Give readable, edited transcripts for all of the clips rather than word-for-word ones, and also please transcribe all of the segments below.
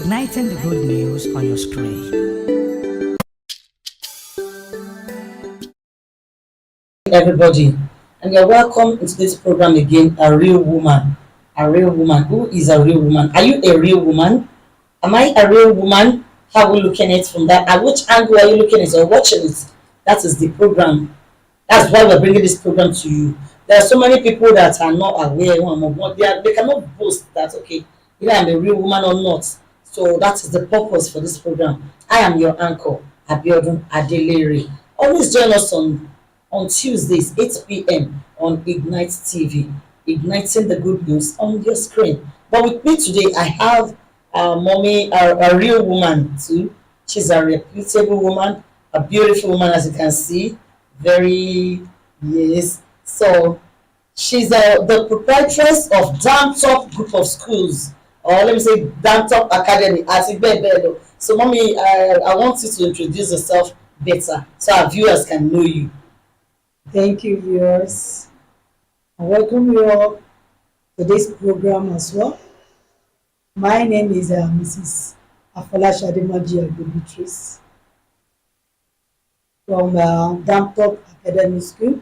igniting the good news on your screen. Everybody, and you're welcome into this program again. A real woman. A real woman. Who is a real woman? Are you a real woman? Am I a real woman? How are we looking at it from that? At which angle are you looking at it or watching it? That is the program. That's why we're bringing this program to you. There are so many people that are not aware one of what they cannot boast that okay, either I'm a real woman or not. So that is the purpose for this program. I am your anchor, Abiodun Adelere. Always join us on Tuesdays, 8 p.m. on Ignite TV, igniting the good news on your screen. But with me today, I have mommy, a real woman too. She's a reputable woman, a beautiful woman, as you can see. Very, yes. So she's the proprietress of Dam Top Group of Schools, or let me say Dam Top Academy. So, mommy, I want you to introduce yourself better so our viewers can know you. Thank you, viewers. I welcome you all to this program as well. My name is Mrs. Afolash Ademaji Agbobitrace from Damtop Academy School.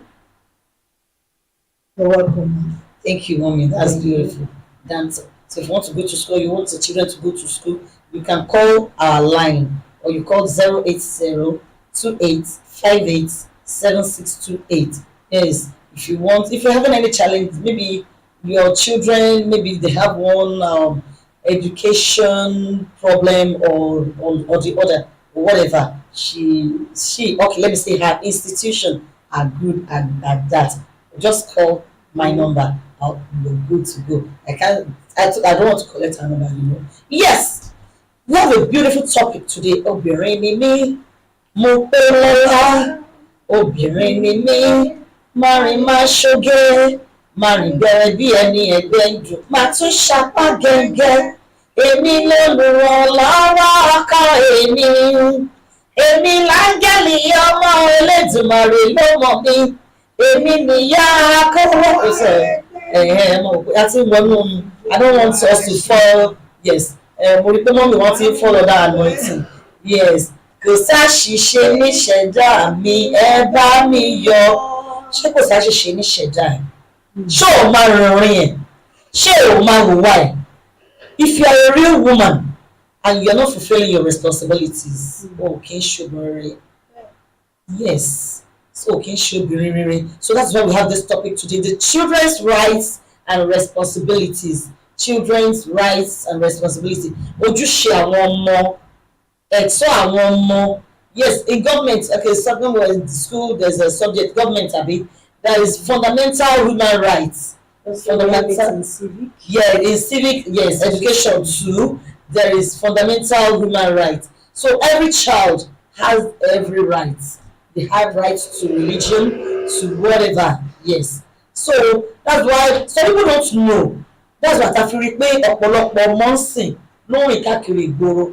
You're welcome. Thank you, mommy. That's Thank beautiful. That's so if you want to go to school, you want the children to go to school, you can call our line or you call 08028587628. Yes, if you want, if you're having any challenge, maybe your children, maybe they have one education problem or the other or whatever. She okay, let me say her institution are good at that. Just call my number. You're good to go. I don't want to collect her number anymore. Yes, we have a beautiful topic today. Obìnrin ni mí, mo pé lọ́lá. Obìnrin ni mí, má rìn má ṣoge. Má rìn bẹ̀rẹ̀ bí ẹni ẹgbẹ́ ń dùn. Má tún ṣapá gẹ́gẹ́. Èmi lolùrànlọ́wọ́ ọkọ èmi. Èmi láńgẹ́lì ọmọ Elédùmarè ló mọ̀ mí. Èmi nìyá akówó. Àti wọnú I don't want us to fall. Yes, mo rí pé mọ́mí wọ́n ti ń fall under anointing. Yes, kò sáṣìṣe níṣẹ̀dá mi ẹ bá mi yọ̀. Ṣé kò sáṣìṣe níṣẹ̀dá ẹ̀? Ṣé o máa rìnrìn ẹ̀? Ṣé o máa hùwà ẹ̀? If you are a real woman and you are not fulfilling your responsibilities, kì í ṣobìnrin rere. Yes, so kì í ṣobìnrin rere. So that's why we have this topic today: the children's rights and responsibilities. Children's rights and responsibility. Ojúṣe àwọn ọmọ, ẹ̀tọ́ àwọn ọmọ. Yes, in government, okay, something was in school, there's a subject, government, abi, there is fundamental human rights. Fundamental in civic. Yeah, in civic, yes, education too. There is fundamental human rights. So every child has every right. They have rights to religion, to whatever. Yes. So that's why some people don't know. That's what I feel pé ọ̀pọ̀lọpọ̀ ọmọ ń sìn ló ń rìn káàkiri ìgboro.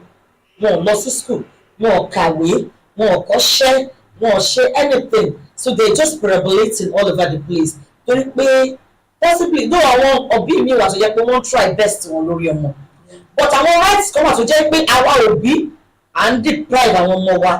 Wọn ò lọ sí school, wọn ò kàwé, wọn ò kọ́ṣẹ́, wọn ò ṣe anything. So they just perambulating all over the place. Torí pé possibly though àwọn òbí mi wà tó jẹ́ pé wọ́n try best wọn lórí ọmọ. But àwọn rights kan wà tó jẹ́ pé àwa òbí à ń deprive àwọn ọmọ wa.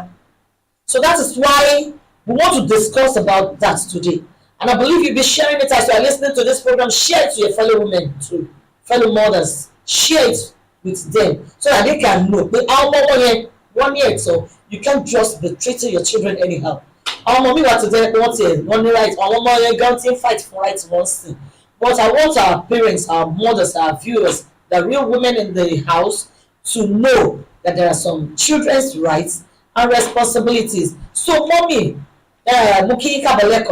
So that is why we want to discuss about that today. And I believe you'll be sharing it as you are listening to this program. Share it to your fellow women too, fellow mothers. Share it with them so that they can know. But our mom one year, so you can't just be treating your children anyhow. Our mommy want to tell one right. Our mom going fight for rights once. But I want our parents, our mothers, our viewers, the real women in the house to know that there are some children's rights and responsibilities. So, mommy, Muki Kabale,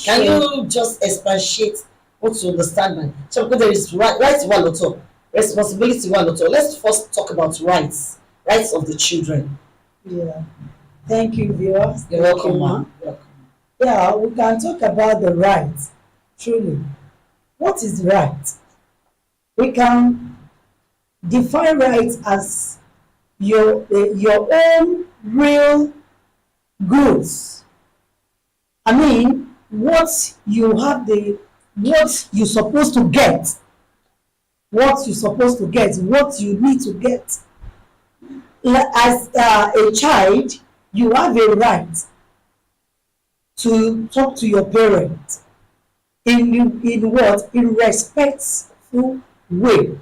can you just expatiate what you understand, man? So, because there is rights one lot, responsibility one lot. Let's first talk about rights of the children. Yeah. Thank you, viewers. You're welcome, ma'am. Yeah, we can talk about the rights. Truly, what is right? We can define rights as your own real goods. I mean, what you're supposed to get what you're supposed to get, what you need to get. As a child, you have a right to talk to your parents in what? In respectful way.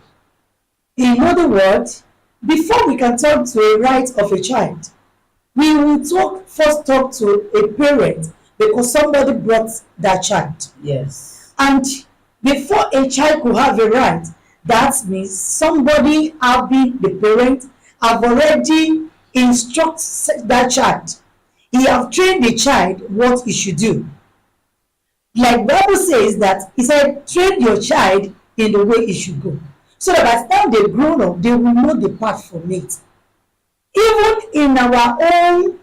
In other words, before we can talk to a right of a child, we will first talk to a parent because somebody brought that child. Yes. And before a child could have a right, that means somebody having the parent have already instructed that child. He have trained the child what he should do. Like Bible says that he said, train your child in the way he should go. So that by the time they grow up, they will know the path from it. Even in our own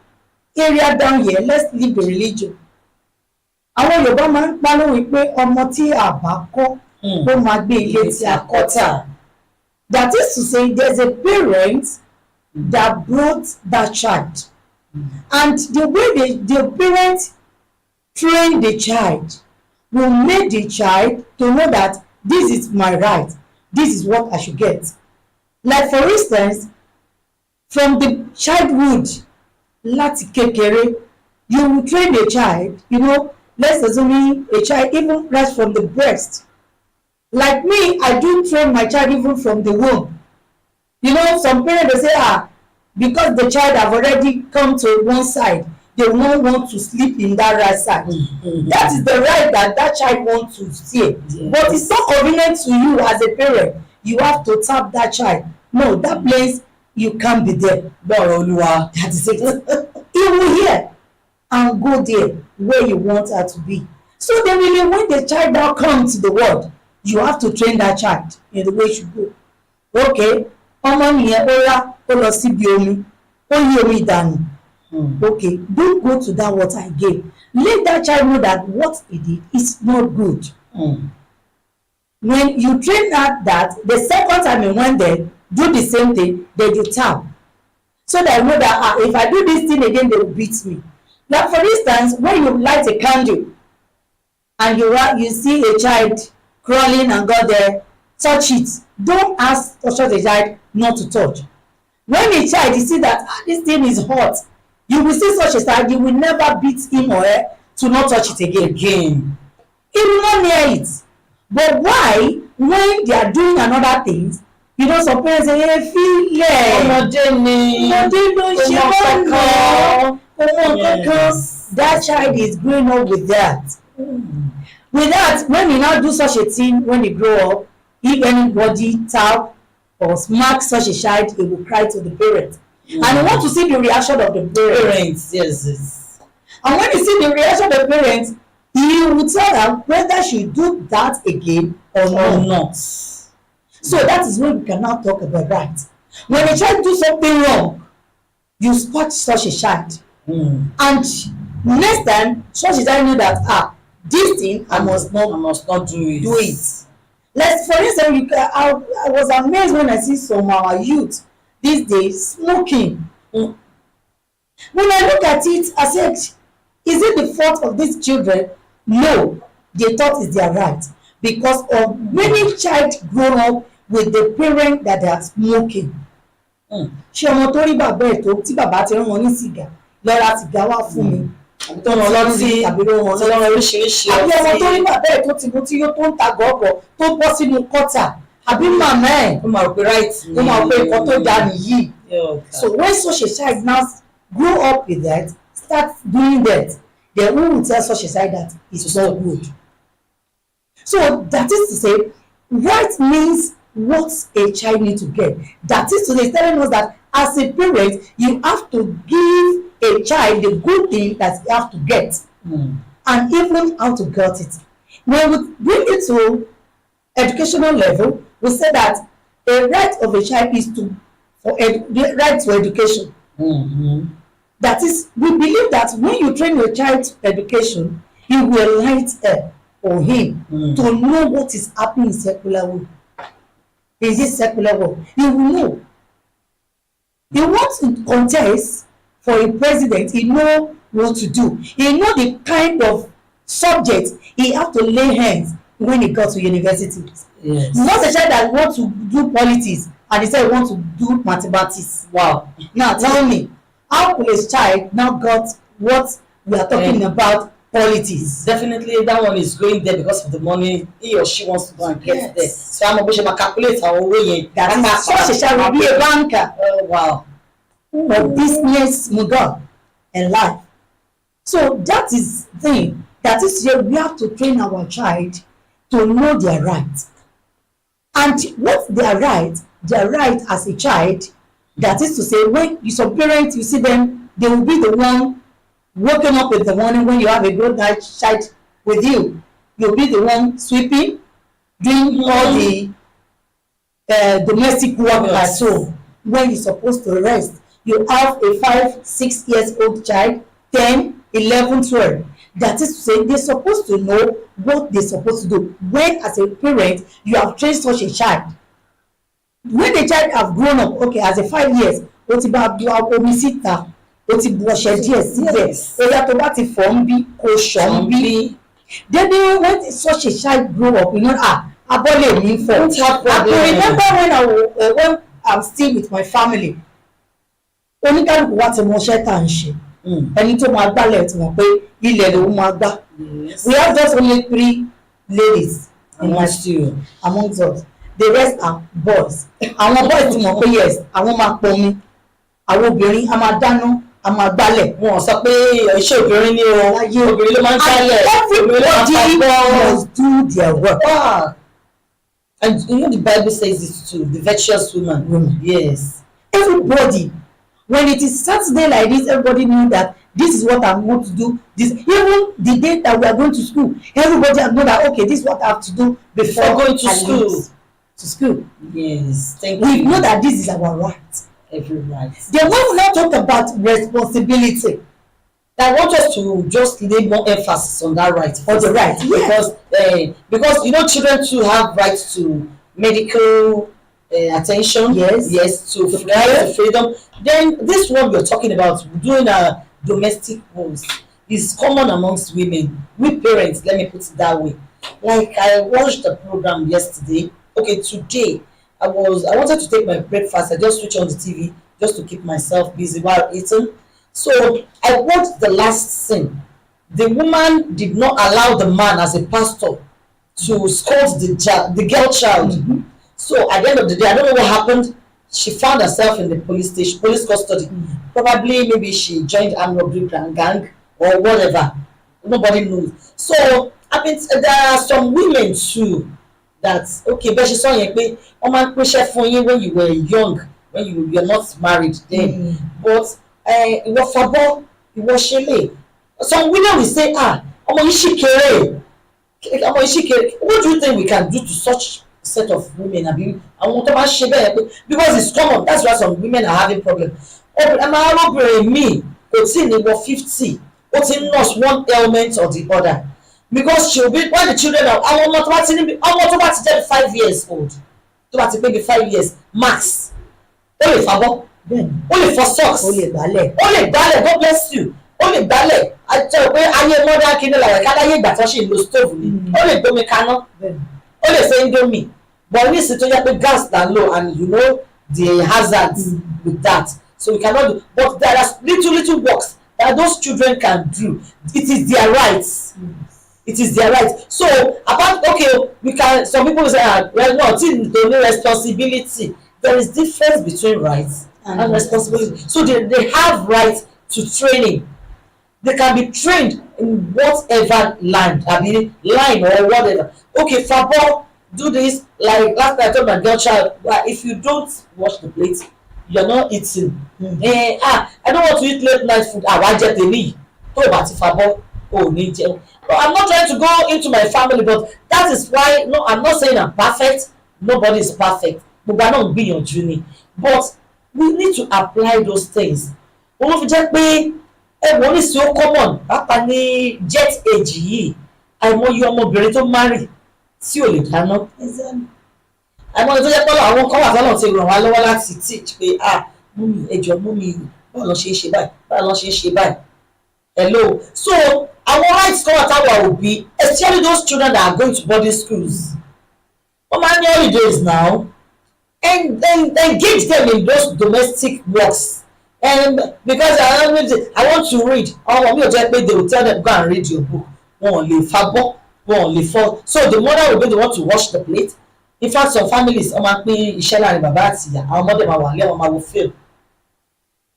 area down here, let's leave the religion. Àwọn Yorùbá máa ń pa lóhùn pé ọmọ tí a bá kọ́ ó máa gbé ilé tí a kọ́ tà. That is to say, there's a parent that brought that child. And the way the parent train the child will make the child to know that this is my right, this is what I should get. Like for instance, from the childhood, láti kékeré, you will train a child, let's assume a child even right from the breast. Like me, I do train my child even from the womb. Some parents they say, because the child have already come to one side, they won't want to sleep in that right side. That is the right that child wants to stay. Yes. But it's not convenient to you as a parent. You have to tap that child. No, that place you can't be there. That is it. He will hear and go there where you want her to be. So then when the child now comes to the world, you have to train that child in the way she go. Okay, ọmọ nìyẹn ó lọ síbi omi, ó yí omi dànù. Okay, don't go to that water again. Let that child know that what he did is not good. When you train that the second time you went there, do the same thing, then you tap. So that I know that if I do this thing again, they will beat me. Like for instance, when you light a candle and you see a child crawling and go there, touch it. Don't ask the child not to touch. When a child you see that this thing is hot, you will see such a child, you will never beat him or her to not touch it again. He will not near it. But why, when they are doing another things, some parents say, hey, feel that child is growing up with that. With that, when you now do such a thing, when you grow up, if anybody tap or smack such a child, he will cry to the parent. And you want to see the reaction of the parents. Yes. And when you see the reaction of the parents, he will tell them whether she do that again or not. So that is when we can now talk about right. When a child do something wrong, you spot such a child. And next time, such a child know that this thing I must not do it. Let's, for instance, I was amazed when I see some of our youth these days smoking. When I look at it, I said, is it the fault of these children? No, they thought it's their right because of many child grown up with the parent that they are smoking. Ṣé ọmọ tó rí bàbá ẹ̀ tó tí bàbá ti rán wọn ní sìgá lọ́ra sìgá wá fún mi àbí tó rán lọ́tí àbí rán wọn lóríṣiríṣi ọtí àbí ọmọ tó rí bàbá ẹ̀ tó ti mú tí yóò tó ń ta gọ́ọ̀gọ̀ tó bọ́ sínú kọ́tà àbí màmá ẹ̀ ó máa rò pé right ó máa rò pé nǹkan tó dáa nìyí. So when such a child now grow up with that, start doing that, then who will tell such a child that it's not good? So that is to say, right means what a child needs to get. That is to say, telling us that as a parent, you have to give a child the good thing that you have to get, and even how to get it. When we bring it to educational level, we say that a right of a child is the right to education. That is, we believe that when you train your child to education, you will light her or him to know what is happening in secular world. Is this secular world? He will know. He wants to contest for a president. He know what to do. He know the kind of subject he have to lay hands when he got to university. Yes. Not a child that want to do politics and he said he want to do mathematics. Wow. Now tell me, how could a child now got what we are talking about politics? Definitely that one is going there because of the money he or she wants to go and get there. So I'm going to calculate our way. That is such a child will be a banker. Oh wow. Or business mogul in life. So that is the thing. That is where we have to train our child to know their rights. And what their right as a child, that is to say, when you some parents, you see them, they will be the one waking up in the morning when you have a good night child with you. You'll be the one sweeping, doing all the domestic work at home. When you're supposed to rest, you have a 5-6 years old child, 10, 11, 12. That is to say, they're supposed to know what they're supposed to do. When, as a parent, you have trained such a child, when the child have grown up, okay, as a 5 years, ó ti bá bu omi síta, ó ti bu ọṣẹ díẹ̀ síbẹ̀, ẹ̀yà tó bá ti fọ̀ ń bí kò ṣàn bí. Then when such a child grow up, you know, abọ́ lè mí fọ̀. I can remember when I'm still with my family, oníkálùkù wa ti mọ iṣẹ́ tá à ń ṣe. Ẹni tó máa gbálẹ̀ tí wọ́n pé ilẹ̀ lòun máa gbá. We have just only 3 ladies in my studio amongst us. The rest are boys. Àwọn boys tí wọ́n pé yes, àwọn máa pọnmi. Àwọn obìnrin a máa dáná, a máa gbálẹ̀. Wọ́n sọ pé iṣẹ́ obìnrin ni o, obìnrin ló máa ń gbálẹ̀. Everybody must do their work. Wow. And you know the Bible says it too, the virtuous woman. Yes. Everybody. When it is Saturday like this, everybody know that this is what I'm going to do. This, even the day that we are going to school, everybody know that okay, this is what I have to do before going to school. To school. Yes, thank We you. know that this is our right. Every right. Then when we now talk about responsibility, I want us to just lay more emphasis on that right. On the right, because you know children too have rights to medical attention. Yes, to freedom. Then this one we're talking about doing a domestic homes is common amongst women. We parents, let me put it that way. Like I watched the program yesterday. Okay, today I wanted to take my breakfast. I just switched on the TV just to keep myself busy while eating. So I watched the last scene. The woman did not allow the man as a pastor to scold the girl child. So at the end of the day, I don't know what happened. She found herself in the police custody. Probably maybe she joined armed robbery gang or whatever. Nobody knows. So I mean, there are some women too that okay, but she saw you pay man pressure for you when you were young, when you were not married then. But it was fabo, it was shele. Some women will say, ọmọ yìí ṣì kéré. What do you think we can do to such set of women? Àwọn tó máa ṣe bẹ́ẹ̀ pé because it's common, that's why some women are having problem. Ọmọbìnrin mi kò tí ní wọ 50, ó ti nurse one ailment or the other. Because she will be when the children are ọmọ tó bá ti jẹ́ 5 years old, tó bá ti pé bí 5 years max, ó lè fabọ́, ó lè fọ socks, ó lè gbálẹ̀, God bless you, ó lè gbálẹ̀. Àti pé ayé mọ́dá kíní làwọn káláyé ìgbà tó ṣì ń lo stove ni, ó lè gbómi kaná, ó lè ṣe indomie, but ní ìsìn tó yẹ pé gas na low and you know the hazards with that, so we cannot do. But there are little works that those children can do. It is their rights. It is their right. So apart, okay, we can. Some people say, well, no, it's no responsibility. There is difference between rights and responsibility. So they have rights to training. They can be trained in whatever line, line or whatever. Okay, football, do this. Like last time I told my girl child, well, if you don't wash the plate, you're not eating. I don't want to eat late night food. Why just me? Talk about football. Oh, need you. I'm not trying to go into my family, but that is why no, I'm not saying I'm perfect. Nobody is perfect. But we're not be your journey. But we need to apply those things. One of just pé everyone is so common. Papa ní jet age yìí. Àìmọye ọmọbìnrin tó marry tí ò lè dáná. Àìmọye tó jẹ́ pé àwọn kan wà tọ́lọ̀ ti ràn wá lọ́wọ́ láti teach pé mummy ẹjọ́ mummy báwo lọ ṣe é ṣe báyìí, báwo lọ ṣe é ṣe báyìí. Hello. So Our rights come at our òbí, especially those children that are going to boarding schools. Wọ́n máa ń ní holidays now, and then engage them in those domestic works. And because I want to read, ọmọ mi ò jẹ́ pé they will tell them go and read your book. Wọn ò lè fabọ́, wọn ò lè fọ́. So the mother will be the one to wash the plate. In fact, some families wọ́n máa pín iṣẹ́ láàrin bàbá àti ìyá, àwọn ọmọdé máa wà lé, àwọn máa wo film.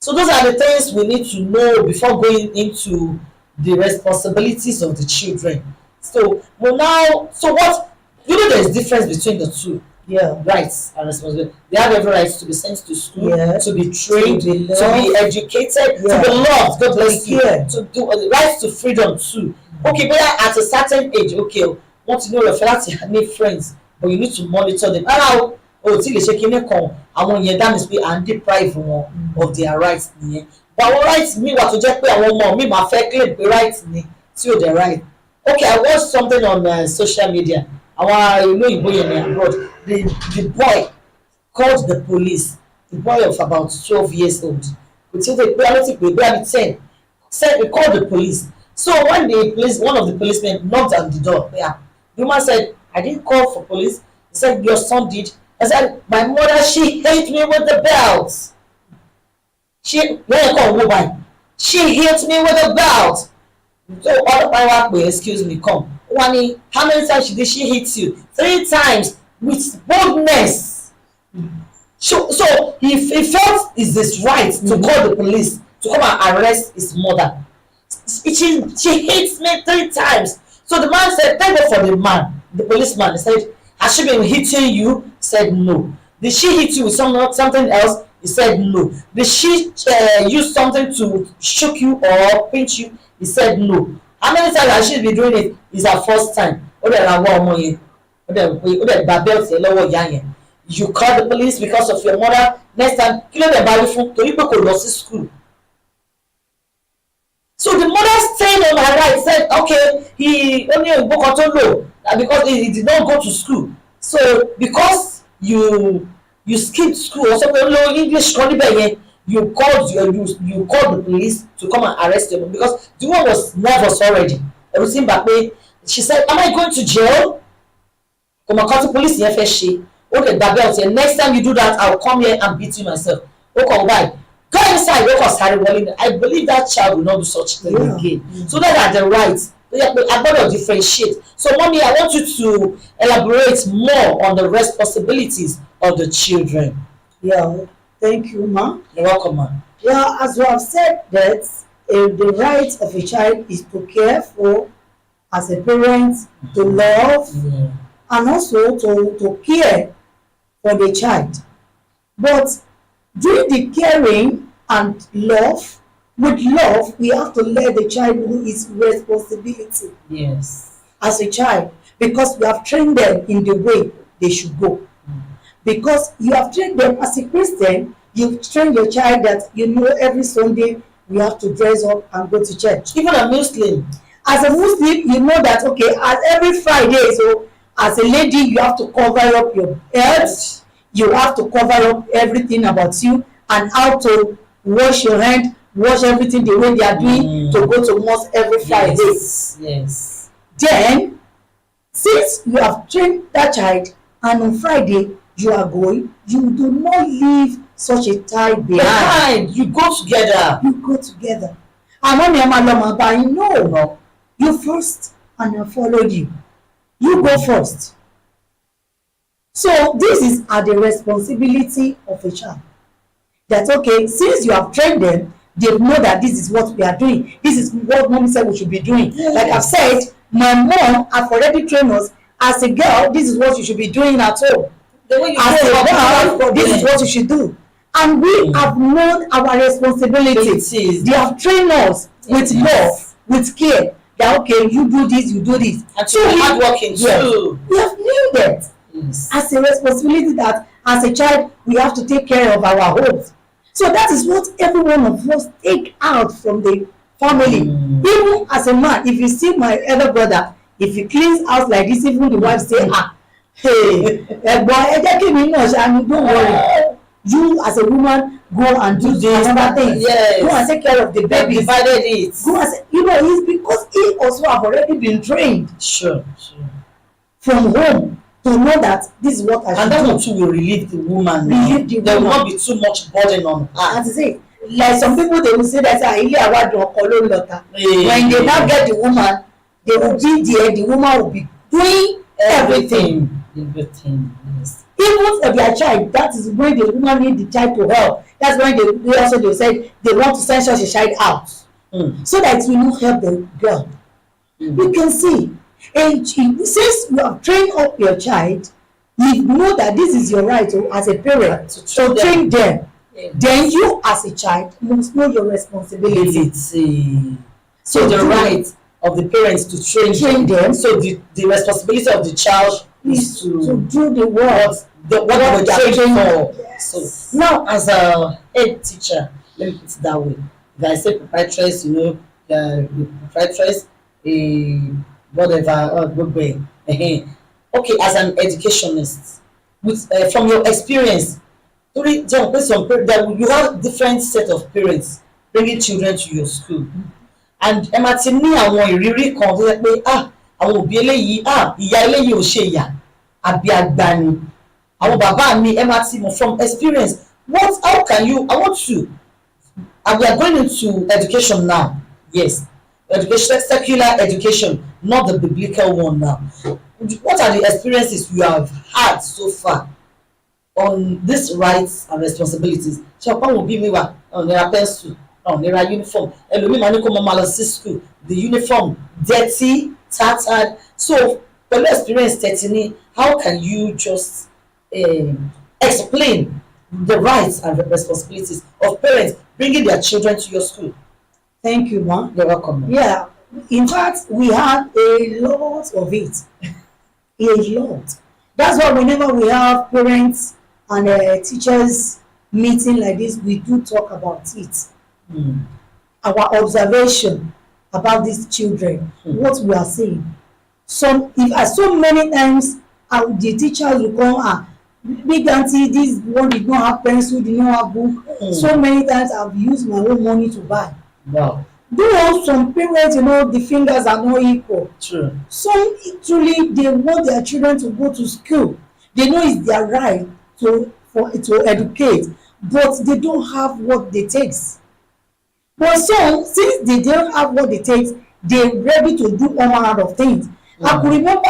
So those are the things we need to know before going into the responsibilities of the children. So what, there's difference between the two. Yeah. Rights and responsibility. They have every right to be sent to school, Yeah. to be trained, To be to be educated, Yeah. to be loved. God bless you. Yeah. To do rights to freedom too. Okay, but at a certain age, okay, want to know your fellow need friends, but you need to monitor them. Tí lè ṣe kíní kan, àwọn yẹn that means pé à ń deprive wọn of their rights nìyẹn. But àwọn rights mi wà tó jẹ́ pé àwọn ọmọ mi máa fẹ́ claim pé rights ni tí ò dẹ̀ right. Okay, I watched something on social media. Àwọn ìlú òyìnbó yẹn ní abroad. The boy called the police. The boy of about 12 years old. Kò tí ó dé pé alótì pé bí 10. Said he called the police. So when one of the policemen knocked on the door, yeah, the woman said, "I didn't call for police." He said, "Your son did." I said, "My mother, she hit me with the belt. She hit me with the belt." So other power, excuse me, come. Wani, how many times did she hit you? 3 times with boldness. So he felt it's his right to call the police to come and arrest his mother. She hits me 3 times. So the man said, "Thank God for the man." The policeman, he said, "Has she been hitting you?" He said, "No." "Did she hit you with something else?" He said, "No." "Did she use something to shock you or pinch you?" He said, "No." "How many times has she been doing it?" It's her first time. Ó dẹ̀ ra wọ́ ọmọ yẹn. Ó dẹ̀ gba belt yẹn lọ́wọ́ ìyá yẹn. You call the police because of your mother. Next time, kí ló dẹ̀ bá wí fún? Torí pé kò lọ sí school. So the mother stayed on her right, said, "Okay, he only book on to low because he did not go to school. So because you skipped school or something, low English, you called the police to come and arrest him because the one was nervous already." Everything back way. She said, "Am I going to jail?" Come and call the police yẹn fẹ́ ṣe. Okay, that belt here. Next time you do that, I'll come here and beat you myself. Okay, why? Go inside. I believe that child will not do such thing again. So that are the rights. I better differentiate. So, mommy, I want you to elaborate more on the responsibilities of the children. Yeah, thank you, ma. You're welcome, ma. Yeah, as we have said that the right of a child is to care for as a parent, to love, and also to care for the child. But during the caring and love, with love, we have to let the child know his responsibility. Yes. As a child, because we have trained them in the way they should go. Because you have trained them as a Christian, you've trained your child that every Sunday we have to dress up and go to church. Even a Muslim. As a Muslim, you know that, okay, as every Friday, so as a lady, you have to cover up your head, you have to cover up everything about you, and how to wash your hand, wash everything the way they are doing to go to mosque every Friday. Yes. Then, since you have trained that child, and on Friday you are going, you do not leave such a child behind. You go together. You go together. And when you're no, you first, and I followed you. You go first. So this is the responsibility of a child. That, okay, since you have trained them, they know that this is what we are doing. This is what mommy said we should be doing. Yes. Like I've said, my mom have already trained us. As a girl, this is what you should be doing at home. As a girl, this is what you should do. And we have known our responsibility. They have trained us with love, with care. That, okay, you do this, you do this. And so hard working too. We have known that as a responsibility that as a child we have to take care of our homes. So that is what every one of us take out from the family. Even as a man, if you see my elder brother, if he cleans house like this, even the wife say, hey, boy, don't worry. You as a woman go and do this, another thing. yes. Go and take care of the They babies. divided it. Go and say, it's because he also have already been trained Sure. from home to know that this is what I should And that do. one too will relieve the woman. Relieve the There will woman. not be too much burden on her. As I say, like some people they will say that ilé àwàdùn ọkọ ló ń lọta. When they now get the woman, they will be there, the woman will be doing everything. Yes. Even for their child, that is when the woman need the child to help. That's when they said they want to send such a child out. So that it will not help the girl. You can see, and since you have trained up your child, you know that this is your right as a parent to train them. Yes. Then you as a child must know your responsibility. So the right of the parents to train them. So the responsibility of the child is to do the work. What they are trained for. Yes. So now, as a head teacher, let me put it that way. If I say proprietress, the proprietress, whatever, okay, as an educationist, with from your experience, you have different set of parents bringing children to your school, and ẹ máa ti ní àwọn ìrírí kan tó yẹ pé àwọn òbí eléyìí ìyá eléyìí ò ṣe ìyà àbí àgbà ni àwọn bàbá mi ẹ máa ti mọ̀ from experience how can you and we are going into education now. Yes, education, secular education, not the biblical one now. What are the experiences you have had so far on these rights and responsibilities? Ṣé ọ̀pọ̀ àwọn òbí mi wà nira pencil nira uniform ẹlòmíì máa ní kó máa lọ sí school the uniform dirty tattered. So pẹ̀lú experience tẹ̀tí ni how can you just explain the rights and the responsibilities of parents bringing their children to your school? Thank you, ma. You're welcome. Yeah, in fact, we have a lot of it. A lot. That's why whenever we have parents and teachers meeting like this, we do talk about it. Our observation about these children, what we are seeing. So many times the teachers will come, big auntie, this one did not have pencil, did not have book. So many times I've used my own money to buy. Wow. Though some parents, the fingers are not equal. True. Some truly they want their children to go to school. They know it's their right to educate, but they don't have what it takes. But some, since they don't have what it takes, they're ready to do all manner of things. I could remember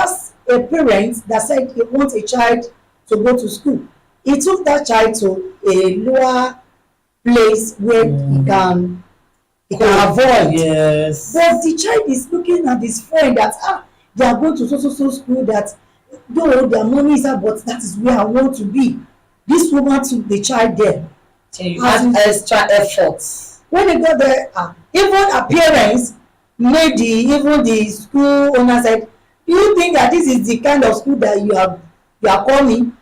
a parent that said he wants a child to go to school. He took that child to a lower place where he can avoid. Yes. But the child is looking at his friend that they are going to so school that though their money is out, but that is where I want to be. This woman took the child there. So you had extra efforts. When they got there, even appearance made even the school owner said, "Do you think that this is the kind of school that you are calling?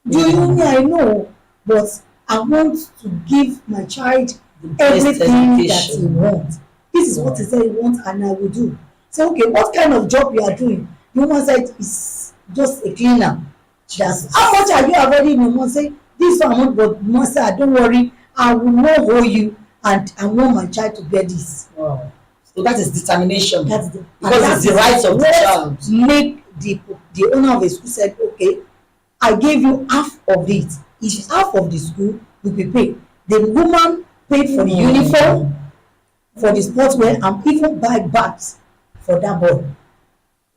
Do you mean I know, but I want to give my child everything that he wants. This is what he said he wants, and I will do." So okay, what kind of job you are doing? The woman said it's just a cleaner. Just how much are you already? The woman say this amount, but mom say don't worry, I will not owe you, and I want my child to get this. Wow. So that is determination. Because it's the right of the child. Make the owner of the school said, okay, I gave you half of it. If half of the school will be paid, the woman paid for the uniform, for the sportswear, and even buy bags for that boy.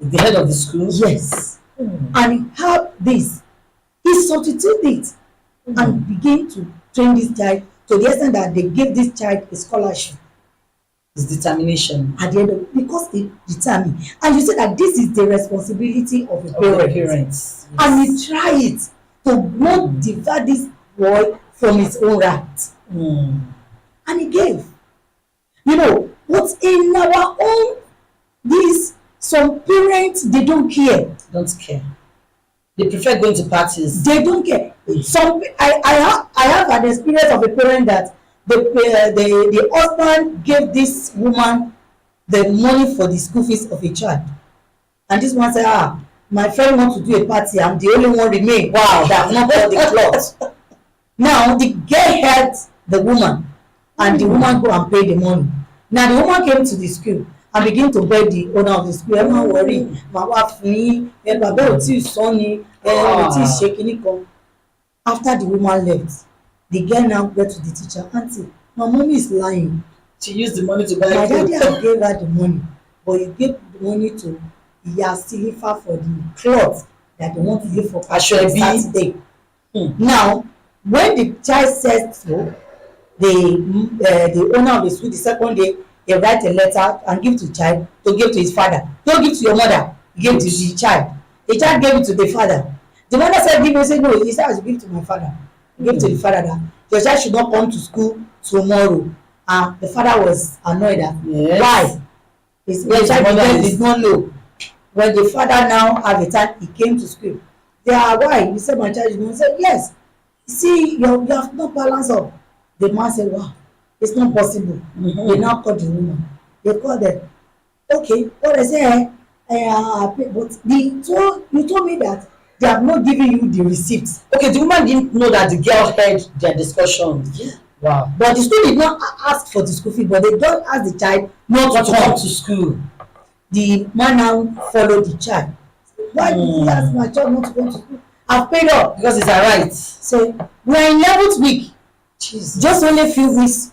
The head of the school? Yes. And he had this. He substituted it and began to train this child to the extent that they gave this child a scholarship. It's determination. At the end of it, because they determine. And you said that this is the responsibility of the parents. Yes. And he tried to not divert this boy from his own right. And he gave. But in our own, some parents, they don't care. They prefer going to parties. They don't care. I have an experience of a parent that the husband gave this woman the money for the school fees of a child. And this one said, my friend wants to do a party. I'm the only one remain. Wow, that have not got the cloth. Now, the girl had the woman, and the woman go and pay the money. Now the woman came to the school and begin to beg the owner of the school, ẹ má worry, màá wá fún yín, bàbá ò tí ì sọ ni, ò tí ì ṣe kinní kan. After the woman left, the girl now went to the teacher, aunty, my mommy is lying. She used the money to buy My food. daddy had gave her the money, but he gave the money to Iya Silifa for the cloth that they want to give for Saturday. Now, when the child said so, the owner of the school, the second day, they write a letter and give to the child to give to his father. Don't give to your mother, give to the child. The child gave it to the father. The mother said, give me, say no, he said I should give to my father. Give to the father that your child should not come to school tomorrow. And the father was annoyed at why? The child did not know. When the father now have a time, he came to school. They are why? He said, my child is not. He said, yes. See, you have no balance up. The man said, wow, it's not possible. They now called the woman. They called them. Okay, what I say, but you told me that they have not given you the receipts. Okay, the woman didn't know that the girl heard their discussion. Yeah. Wow. But the school did not ask for the school fee, but they don't ask the child not to come to school. The man now followed the child. Why did you ask my child not to come to school? I've paid up. Because it's her right. So we are in 11th week. Jesus. Just only a few weeks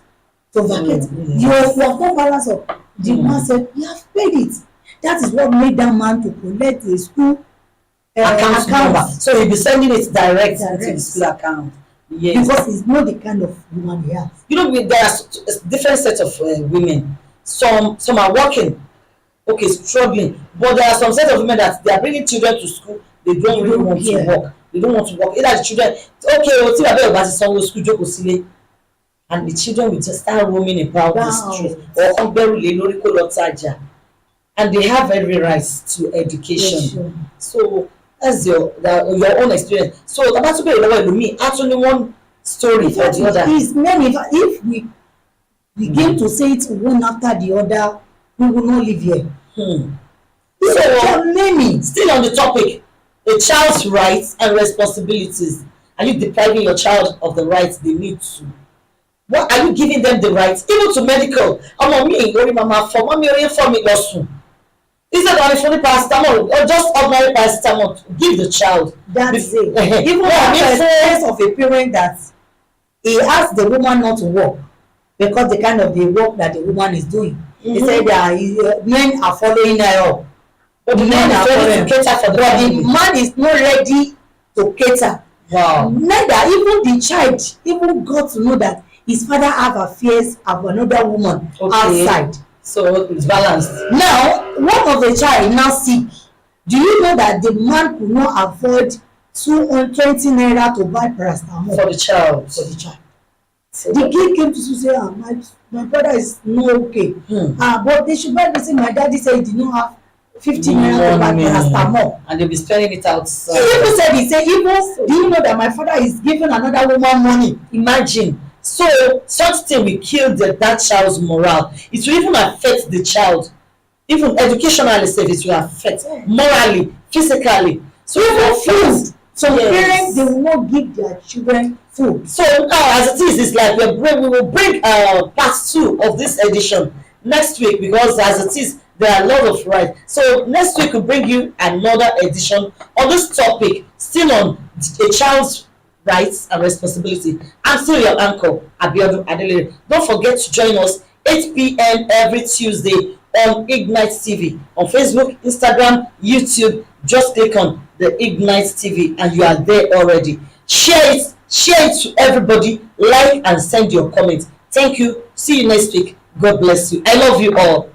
to vacate. You have no balance up. The man said, you have paid it. That is what made that man to collect the school account number. So he'll be sending it direct into the school account. Yes. Because it's not the kind of woman he has. You know, there are different sets of women. Some are working, okay, struggling, but there are some set of women that they are bringing children to school. They don't really want to work. They don't want to work. Either the children, okay, we'll see about some school joke silly, and the children will just start roaming about the street or and they have every right to education. Yes, sure. So that's your own experience. So about to be me, actually one story for the other. Is many. If we begin to say it one after the other, we will not live here. So many. Still on the topic, a child's rights and responsibilities. Are you depriving your child of the rights they need to? What are you giving them the rights? Even to medical. Mama for mommy for me losun. Instead of only paracetamol or just ordinary paracetamol, give the child. That's it. Even the of a parent that he asked the woman not to work because the kind of the work that the woman is doing. He said that men are following her up. But the man is ready to cater for the family. The man is not ready to cater. Wow. Neither even the child even got to know that his father have affairs of another woman outside. So it's balanced. Now, one of the child now sick. Do you know that the man could not afford 220 naira to buy paracetamol for the child? For the child. So the kid came to say, my brother is not okay. But they should buy this. My daddy said he did not have 15 naira to buy paracetamol. And they'll be spending it outside. He said, do you know that my father is giving another woman money? Imagine. So such thing will kill that child's morale. It will even affect the child. Even educationally, it will affect morally, physically. So even food. So parents, they will not give their children food. So now, as it is, it's like we will bring part 2 of this edition next week, because as it is, there are a lot of rights. So next week we'll bring you another edition on this topic, still on a child's rights and responsibility. I'm still your uncle, Abiodun Adelere. Don't forget to join us 8 p.m. every Tuesday on Ignite TV on Facebook, Instagram, YouTube. Just click on the Ignite TV and you are there already. Share it to everybody, like and send your comments. Thank you. See you next week. God bless you. I love you all.